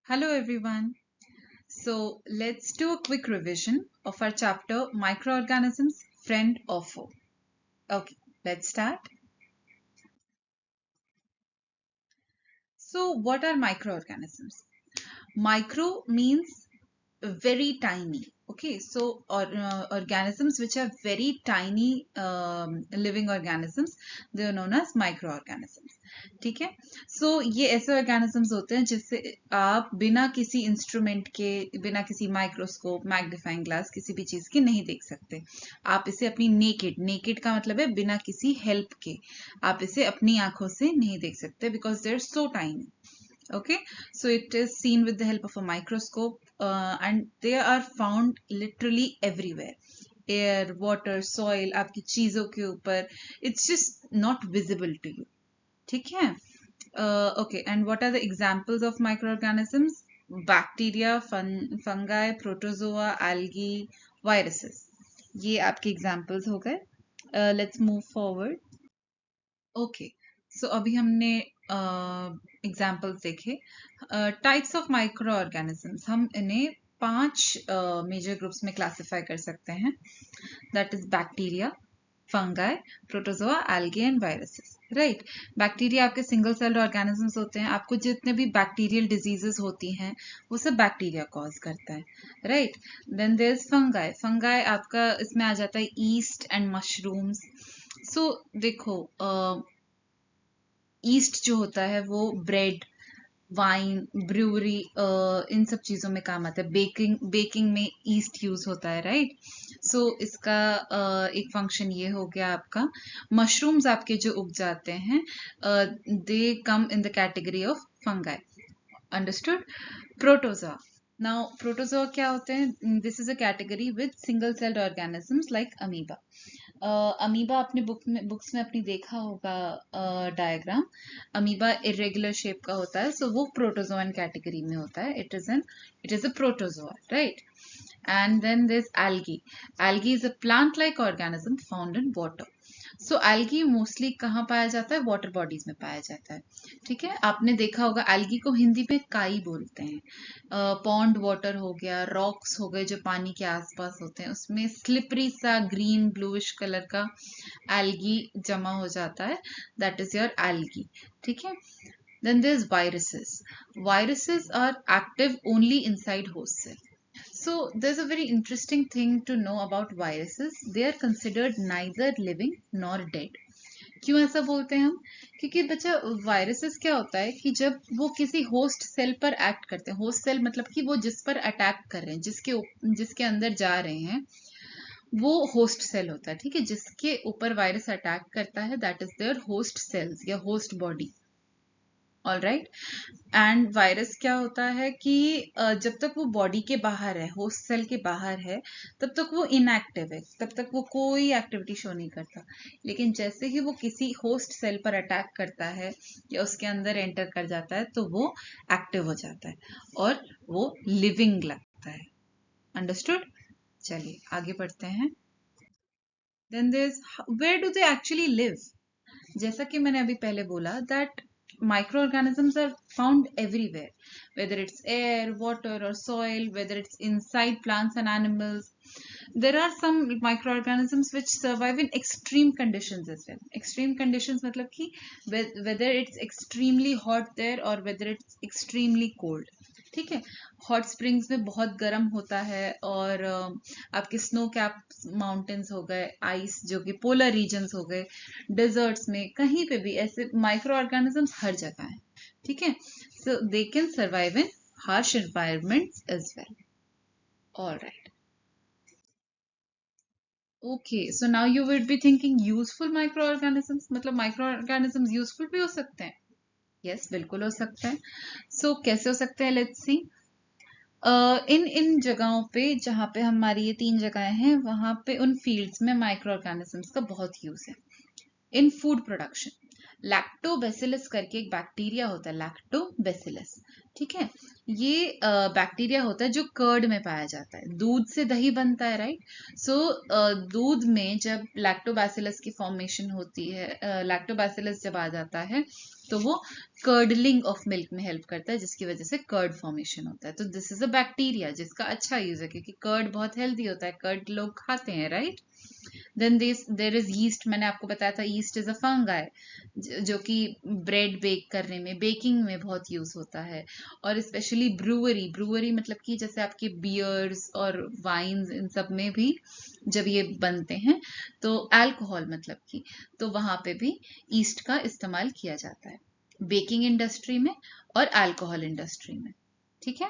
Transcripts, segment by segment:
Hello everyone. So let's do a quick revision of our chapter Microorganisms, Friend or Foe. Okay, let's start. So what are microorganisms? Micro means very tiny. Okay, so organisms which are very tiny living organisms, they are known as microorganisms. ठीक है, सो ये ऐसे organisms होते हैं जिससे आप बिना किसी इंस्ट्रूमेंट के, बिना किसी माइक्रोस्कोप, मैग्नीफाइंग ग्लास, किसी भी चीज की नहीं देख सकते. आप इसे अपनी नेकेड का मतलब है बिना किसी हेल्प के, आप इसे अपनी आंखों से नहीं देख सकते because they are so tiny. Okay, so it is seen with the help of a microscope, and they are found literally everywhere. Air, water, soil, आपकी चीजों के ऊपर. It's just not visible to you. ठीक है? Okay, and what are the examples of microorganisms? Bacteria, fungi, protozoa, algae, viruses. ये आपके examples हो गए. Let's move forward. ओके, सो अभी हमने एग्जाम्पल्स देखे. टाइप्स ऑफ माइक्रो ऑर्गेनिजम्स, हम इन्हें 5 मेजर ग्रुप्स में क्लासिफाई कर सकते हैं. That is bacteria, fungi, protozoa, algae and viruses. Right, bacteria आपके सिंगल सेल्ड ऑर्गेनिजम्स होते हैं. आपको जितने भी बैक्टीरियल डिजीजेस होती हैं वो सब बैक्टीरिया कॉज करता है. Right, then there is fungi. Fungi आपका इसमें आ जाता है ईस्ट एंड मशरूम्स. सो देखो, ईस्ट जो होता है वो ब्रेड, वाइन, ब्रूअरी, इन सब चीजों में काम आता है. बेकिंग में ईस्ट यूज होता है. राइट, सो इसका एक फंक्शन ये हो गया आपका. मशरूम्स आपके जो उग जाते हैं, they come in the category of fungi. Understood. Protozoa. Now protozoa क्या होते हैं? This is a category with single celled organisms like amoeba. Amoeba आपने बुक्स में अपनी देखा होगा डायग्राम. अमीबा इरेगुलर शेप का होता है, सो वो प्रोटोजोअन कैटेगरी में होता है. It is a protozoa. Right, and then there's algae. Algae is a plant like organism found in water. So algae mostly कहाँ पाया जाता है? वाटर बॉडीज में पाया जाता है. ठीक है, आपने देखा होगा एल्गी को हिंदी में काई बोलते हैं. पॉन्ड वाटर हो गया, रॉक्स हो गए जो पानी के आसपास होते हैं, उसमें स्लिपरी सा ग्रीन ब्लूइश कलर का एल्गी जमा हो जाता है. That is your algae. ठीक है, then there's viruses. Viruses are active only inside host cell. So there's a very interesting thing to know about viruses. They are considered neither living nor dead. क्यों ऐसा बोलते हैं हम? क्योंकि बच्चा, viruses क्या होता है कि जब वो किसी होस्ट सेल पर एक्ट करते हैं, होस्ट सेल मतलब कि वो जिस पर अटैक कर रहे हैं, जिसके अंदर जा रहे हैं, वो होस्ट सेल होता है. ठीक है, जिसके ऊपर वायरस अटैक करता है that is their host cells या host body. All right, and virus क्या होता है कि जब तक वो बॉडी के बाहर है, होस्ट सेल के बाहर है, तब तक वो इनएक्टिव है, तब तक वो कोई एक्टिविटी शो नहीं करता. लेकिन जैसे ही वो किसी होस्ट सेल पर अटैक करता है या उसके अंदर एंटर कर जाता है तो वो एक्टिव हो जाता है और वो लिविंग लगता है. अंडरस्टूड. चलिए आगे बढ़ते हैं. Then there is where do they actually live. जैसा कि मैंने अभी पहले बोला that microorganisms are found everywhere, whether it's air, water or soil, whether it's inside plants and animals. There are some microorganisms which survive in extreme conditions as well. Extreme conditions मतलब कि whether it's extremely hot there or whether it's extremely cold. ठीक है, hot springs में बहुत गर्म होता है, और आपके स्नो कैप माउंटेन्स हो गए, आइस जो कि पोलर रीजन्स हो गए, डेजर्ट्स में, कहीं पे भी ऐसे माइक्रो ऑर्गेनिजम्स हर जगह हैं. ठीक है, so they can survive in harsh environments as well. Alright, okay, so now you will be thinking useful micro organisms, मतलब माइक्रो ऑर्गेनिजम्स यूजफुल भी हो सकते हैं. यस, बिल्कुल हो सकते हैं. सो कैसे हो सकते हैं? Let's see. इन जगहों पे जहाँ पे हमारी ये 3 जगहें हैं, वहां पे उन फील्ड्स में माइक्रो ऑर्गेनिजम्स का बहुत यूज है. इन फूड प्रोडक्शन, लैक्टोबैसिलस करके एक बैक्टीरिया होता है, लैक्टोबैसिलस. ठीक है, ये बैक्टीरिया होता है जो कर्ड में पाया जाता है. दूध से दही बनता है. राइट, सो दूध में जब लैक्टोबैसिलस की फॉर्मेशन होती है, लैक्टोबैसिलस जब आ जाता है तो वो कर्डलिंग ऑफ मिल्क में हेल्प करता है, जिसकी वजह से कर्ड फॉर्मेशन होता है। तो दिस इज अ बैक्टीरिया जिसका अच्छा यूज है, क्योंकि कर्ड बहुत हेल्दी होता है, कर्ड लोग खाते हैं, right. Then there is yeast, मैंने आपको बताया था यीस्ट इज अ फंगाई जो कि ब्रेड बेक करने में, बेकिंग में बहुत यूज होता है। और स्पेशली ब्रूअरी, ब्रूअरी मतलब कि जैसे आपके बियर्स और वाइन्स, इन सब में भी जब ये बनते हैं तो अल्कोहल मतलब कि, तो वहां पे भी ईस्ट का इस्तेमाल किया जाता है, बेकिंग इंडस्ट्री में और अल्कोहल इंडस्ट्री में। ठीक है।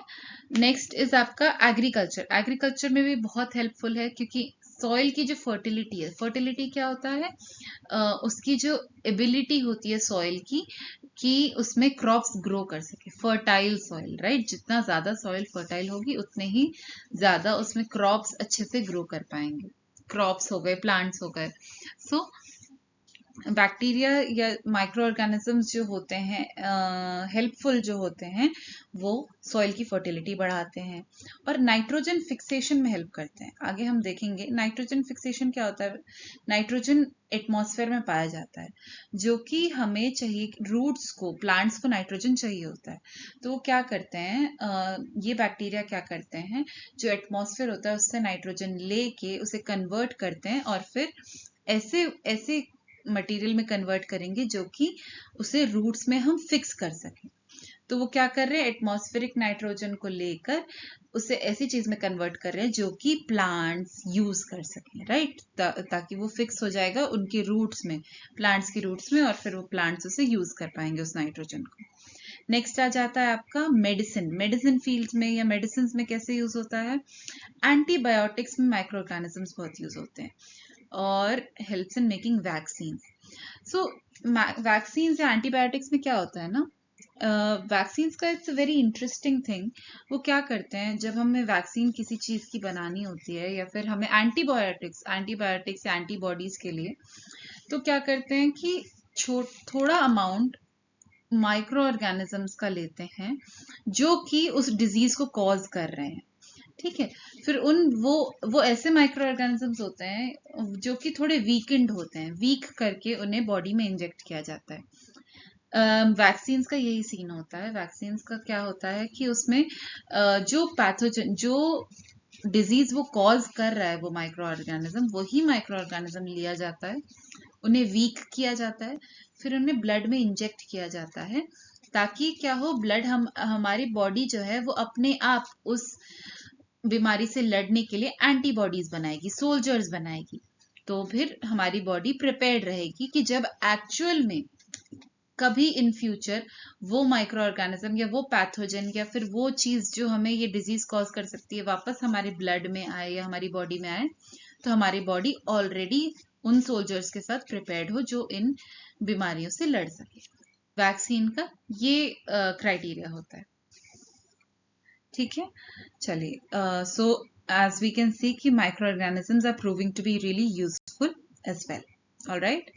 नेक्स्ट इज आपका एग्रीकल्चर। एग्रीकल्चर में भी बहुत हेल्पफुल है, क्योंकि सॉइल की जो फर्टिलिटी है, फर्टिलिटी क्या होता है, उसकी जो एबिलिटी होती है सॉइल की, कि उसमें क्रॉप्स ग्रो कर सके। फर्टाइल सॉइल, राइट, जितना ज्यादा सॉइल फर्टाइल होगी उतने ही ज्यादा उसमें क्रॉप्स अच्छे से ग्रो कर पाएंगे। क्रॉप्स हो गए, प्लांट्स हो गए। सो बैक्टीरिया या माइक्रो ऑर्गेनिजम्स जो होते हैं, हेल्पफुल जो होते हैं, वो सॉइल की फर्टिलिटी बढ़ाते हैं और नाइट्रोजन फिक्सेशन में हेल्प करते हैं। आगे हम देखेंगे नाइट्रोजन फिक्सेशन क्या होता है। नाइट्रोजन एटमॉस्फेयर में पाया जाता है, जो कि हमें चाहिए, रूट्स को, प्लांट्स को नाइट्रोजन चाहिए होता है। तो वो क्या करते हैं, ये बैक्टीरिया क्या करते हैं, जो एटमॉस्फेयर होता है उससे नाइट्रोजन लेके उसे कन्वर्ट करते हैं और फिर ऐसे ऐसे मटेरियल में कन्वर्ट करेंगे जो कि उसे रूट्स में हम फिक्स कर सकें। तो वो क्या कर रहे हैं, एटमॉस्फेरिक नाइट्रोजन को लेकर उसे ऐसी चीज में कन्वर्ट कर रहे हैं जो कि प्लांट्स यूज कर सकें, राइट। ताकि वो फिक्स हो जाएगा उनके रूट्स में, प्लांट्स की रूट्स में, और फिर वो प्लांट्स उसे यूज कर पाएंगे उस नाइट्रोजन को। नेक्स्ट आ जाता है आपका मेडिसिन। मेडिसिन फील्ड में या मेडिसिन में कैसे यूज होता है, एंटीबायोटिक्स में माइक्रो ऑर्गेनिजम्स बहुत यूज होते हैं और helps in making vaccine. So vaccine या एंटीबायोटिक्स में क्या होता है ना, वैक्सीन का इट्स वेरी इंटरेस्टिंग थिंग। वो क्या करते हैं, जब हमें वैक्सीन किसी चीज की बनानी होती है या फिर हमें एंटीबायोटिक्स या एंटीबॉडीज के लिए, तो क्या करते हैं कि थोड़ा अमाउंट माइक्रो ऑर्गेनिजम्स का लेते हैं जो कि उस डिजीज को कॉज कर रहे हैं। ठीक है। फिर वो ऐसे माइक्रो ऑर्गेनिजम्स होते हैं जो कि थोड़े वीकेंड होते हैं, वीक करके उन्हें बॉडी में इंजेक्ट किया जाता है। वैक्सीन का यही सीन होता है। वैक्सीन का क्या होता है कि उसमें जो पैथोजन, जो डिजीज वो कॉज कर रहा है वो माइक्रो ऑर्गेनिज्म, वही माइक्रो ऑर्गेनिज्म लिया जाता है, उन्हें वीक किया जाता है, फिर उन्हें ब्लड में इंजेक्ट किया जाता है, ताकि क्या हो, ब्लड हमारी बॉडी जो है वो अपने आप उस बीमारी से लड़ने के लिए एंटीबॉडीज बनाएगी, सोल्जर्स बनाएगी। तो फिर हमारी बॉडी प्रिपेयर्ड रहेगी कि जब एक्चुअल में कभी इन फ्यूचर वो माइक्रो ऑर्गेनिज्म या वो पैथोजन या फिर वो चीज जो हमें ये डिजीज कॉज कर सकती है वापस हमारे ब्लड में आए या हमारी बॉडी में आए, तो हमारी बॉडी ऑलरेडी उन सोल्जर्स के साथ प्रिपेयर्ड हो जो इन बीमारियों से लड़ सके। वैक्सीन का ये क्राइटेरिया होता है। ठीक है, चलिए। So as we can see कि micro organisms are proving to be really useful as well. Alright,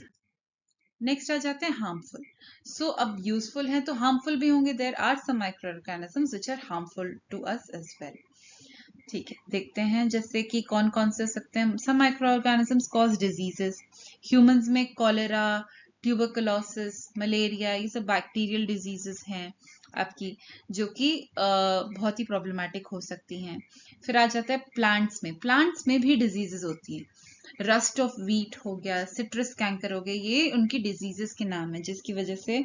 next आ जाते हैं हार्मफुल। सो अब यूजफुल हैं तो हार्मफुल भी होंगे। There are some microorganisms which are harmful to us as well. ठीक है, देखते हैं जैसे कि कौन कौन से हो सकते हैं। Some microorganisms cause diseases. Humans में कॉलेरा, ट्यूबरकुलोसिस, मलेरिया, ये सब बैक्टीरियल डिजीजेस हैं आपकी, जो कि बहुत ही प्रॉब्लमेटिक हो सकती हैं। फिर आ जाता है प्लांट्स में। प्लांट्स में भी डिजीजेस होती हैं। रस्ट ऑफ व्हीट हो गया, सिट्रस कैंकर हो गया, ये उनकी डिजीजेस के नाम है, जिसकी वजह से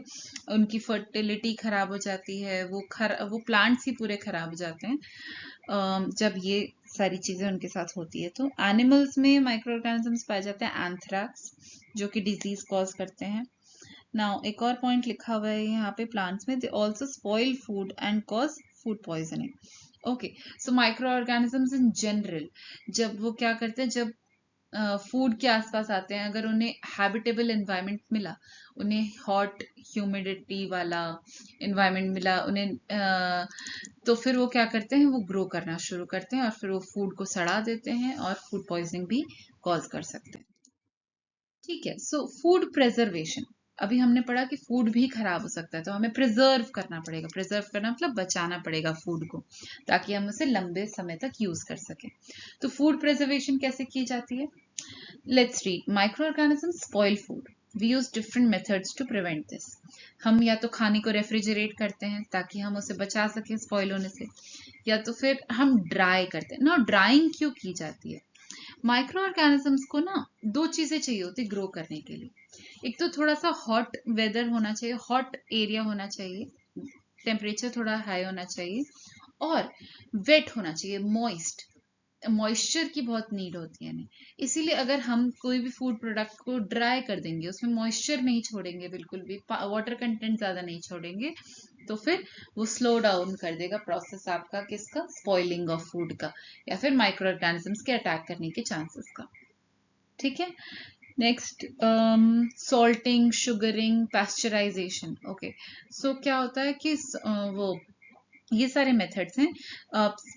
उनकी फर्टिलिटी खराब हो जाती है, वो प्लांट्स ही पूरे खराब हो जाते हैं जब ये सारी चीजें उनके साथ होती है। तो एनिमल्स में माइक्रो ऑर्गेनिजम्स पाए जाते हैं एंथ्रैक्स, जो कि डिजीज कॉज करते हैं। नाउ एक और पॉइंट लिखा हुआ है यहाँ पे, प्लांट्स में they also spoil food and cause food poisoning. Okay, so micro organisms in general जब वो क्या करते हैं, जब फूड के आसपास आते हैं, अगर उन्हें हैबिटेबल एनवायरनमेंट मिला, उन्हें हॉट ह्यूमिडिटी वाला एनवायरनमेंट मिला उन्हें, तो फिर वो क्या करते हैं, वो ग्रो करना शुरू करते हैं और फिर वो फूड को सड़ा देते हैं और फूड पॉइजनिंग भी कॉज कर सकते हैं। ठीक है, सो फूड प्रेजर्वेशन। अभी हमने पढ़ा कि फूड भी खराब हो सकता है, तो हमें प्रिजर्व करना पड़ेगा। प्रिजर्व करना मतलब बचाना पड़ेगा फूड को, ताकि हम उसे लंबे समय तक यूज कर सकें। तो फूड प्रिजर्वेशन कैसे की जाती है, let's read. Microorganism spoil food. We use different methods to prevent this. हम या तो खाने को रेफ्रिजरेट करते हैं ताकि हम उसे बचा सकें स्पॉइल होने से, या तो फिर हम ड्राई करते हैं ना। ड्राइंग क्यों की जाती है? माइक्रो ऑर्गेनिजम्स को ना दो चीजें चाहिए होती ग्रो करने के लिए। एक तो थोड़ा सा हॉट वेदर होना चाहिए, हॉट एरिया होना चाहिए, टेम्परेचर थोड़ा हाई होना चाहिए, और वेट होना चाहिए, मॉइस्ट। मॉइस्चर की बहुत नीड होती है नहीं, इसीलिए अगर हम कोई भी फूड प्रोडक्ट को ड्राई कर देंगे, उसमें मॉइस्चर नहीं छोड़ेंगे, बिल्कुल भी वाटर कंटेंट ज्यादा नहीं छोड़ेंगे, तो फिर वो स्लो डाउन कर देगा प्रोसेस आपका किसका, स्पॉइलिंग ऑफ फूड का, या फिर माइक्रो ऑर्गेनिजम्स के अटैक करने के चांसेस का। ठीक है, next salting, sugaring, pasteurisation. Okay, so क्या होता है कि वो ये सारे मेथड्स हैं।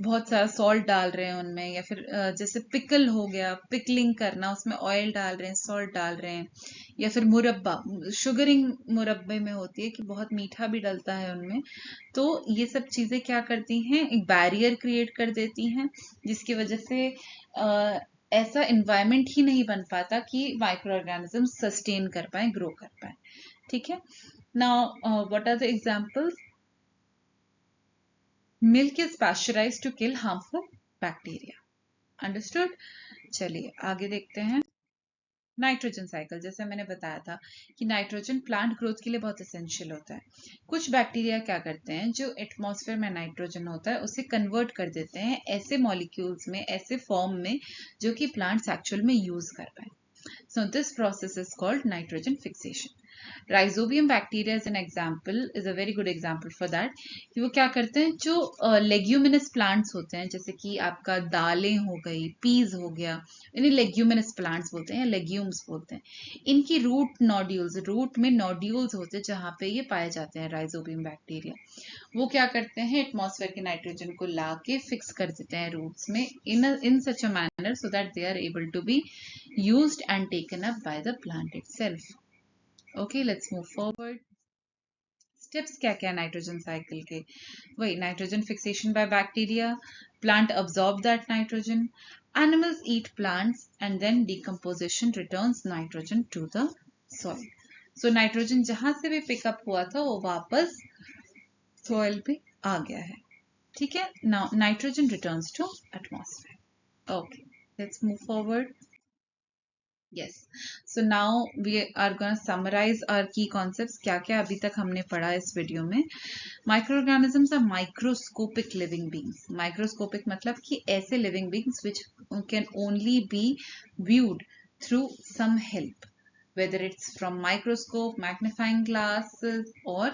बहुत सारा सॉल्ट डाल रहे हैं उनमें, या फिर जैसे पिकल हो गया, पिकलिंग करना, उसमें ऑयल डाल रहे हैं, सॉल्ट डाल रहे हैं, या फिर मुरब्बा, शुगरिंग मुरब्बे में होती है कि बहुत मीठा भी डलता है उनमें। तो ये सब चीजें क्या करती हैं, एक बैरियर क्रिएट कर देती हैं, जिसकी वजह से ऐसा इन्वायरमेंट ही नहीं बन पाता कि माइक्रो ऑर्गेनिज्म सस्टेन कर पाए, ग्रो कर पाए। ठीक है, now what are the examples? Milk is pasteurised to kill harmful bacteria. Understood? चलिए आगे देखते हैं। नाइट्रोजन साइकिल, जैसे मैंने बताया था कि नाइट्रोजन प्लांट ग्रोथ के लिए बहुत एसेंशियल होता है। कुछ बैक्टीरिया क्या करते हैं, जो एटमॉस्फेयर में नाइट्रोजन होता है उसे कन्वर्ट कर देते हैं ऐसे मॉलिक्यूल्स में, ऐसे फॉर्म में, जो कि प्लांट्स एक्चुअल में यूज कर पाए। So this process is called nitrogen fixation. Rhizobium bacteria is an example, is a very good example for that. कि वो क्या करते हैं, जो लेग्यूमिनस प्लांट्स होते हैं, जैसे कि आपका दालें हो गई, पीज हो गया, इन्हें लेग्यूमिनस प्लांट्स बोलते हैं, लेग्यूम्स बोलते हैं। इनकी रूट नोड्यूल्स, रूट में नोड्यूल्स होते हैं जहाँ पे ये पाए जाते हैं राइजोबियम बैक्टीरिया। वो क्या करते हैं, एटमॉस्फेयर के नाइट्रोजन को ला के फिक्स कर देते हैं रूट्स में in such a manner so that they are able to be used and taken up by the plant itself. Okay, let's move forward. Steps क्या क्या नाइट्रोजन साइकिल के? वही nitrogen fixation by bacteria, plant absorb that nitrogen, animals eat plants, and then decomposition returns nitrogen to the soil. So nitrogen जहां से भी pickup हुआ था वो वापस सॉइल पे आ गया है। ठीक है, now nitrogen returns to atmosphere. Okay, let's move forward. Yes. So now we are going to summarize our key concepts. क्या क्या अभी तक हमने पढ़ा इस वीडियो में? Microorganisms are microscopic living beings. Microscopic मतलब कि ऐसे living beings which can only be viewed through some help, whether it's from microscope, magnifying glasses, or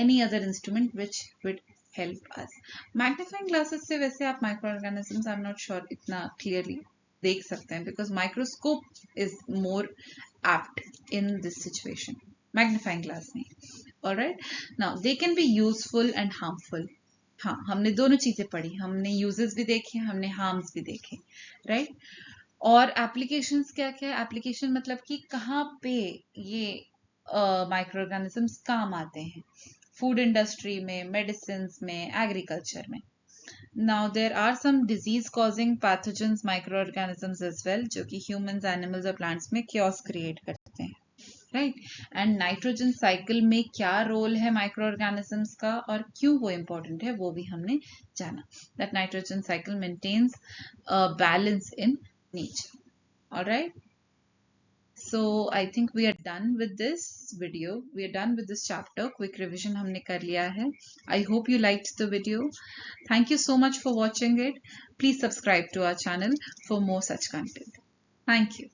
any other instrument which would help us. Magnifying glasses से वैसे आप microorganisms, I'm not sure इतना clearly देख सकते हैं, because microscope is more apt in this situation, magnifying glass नहीं। Alright, now they can be useful and harmful. हाँ, हमने दोनों चीजें पढ़ी, हमने यूजेस भी देखे, हमने हार्म्स भी देखे, राइट? और एप्लीकेशंस क्या क्या है? एप्लीकेशन मतलब कि कहाँ पे ये माइक्रो ऑर्गेनिजम्स काम आते हैं, फूड इंडस्ट्री में, मेडिसिन में, एग्रीकल्चर में। Now there are some disease causing pathogens, microorganisms as well, जो कि humans, animals और plants में chaos create करते हैं, right? And nitrogen cycle में क्या role है microorganisms का और क्यों वो important है, वो भी हमने जाना. That nitrogen cycle maintains a balance in nature. All right? So I think we are done with this video. We are done with this chapter. Quick revision हमने कर लिया है. I hope you liked the video. Thank you so much for watching it. Please subscribe to our channel for more such content. Thank you.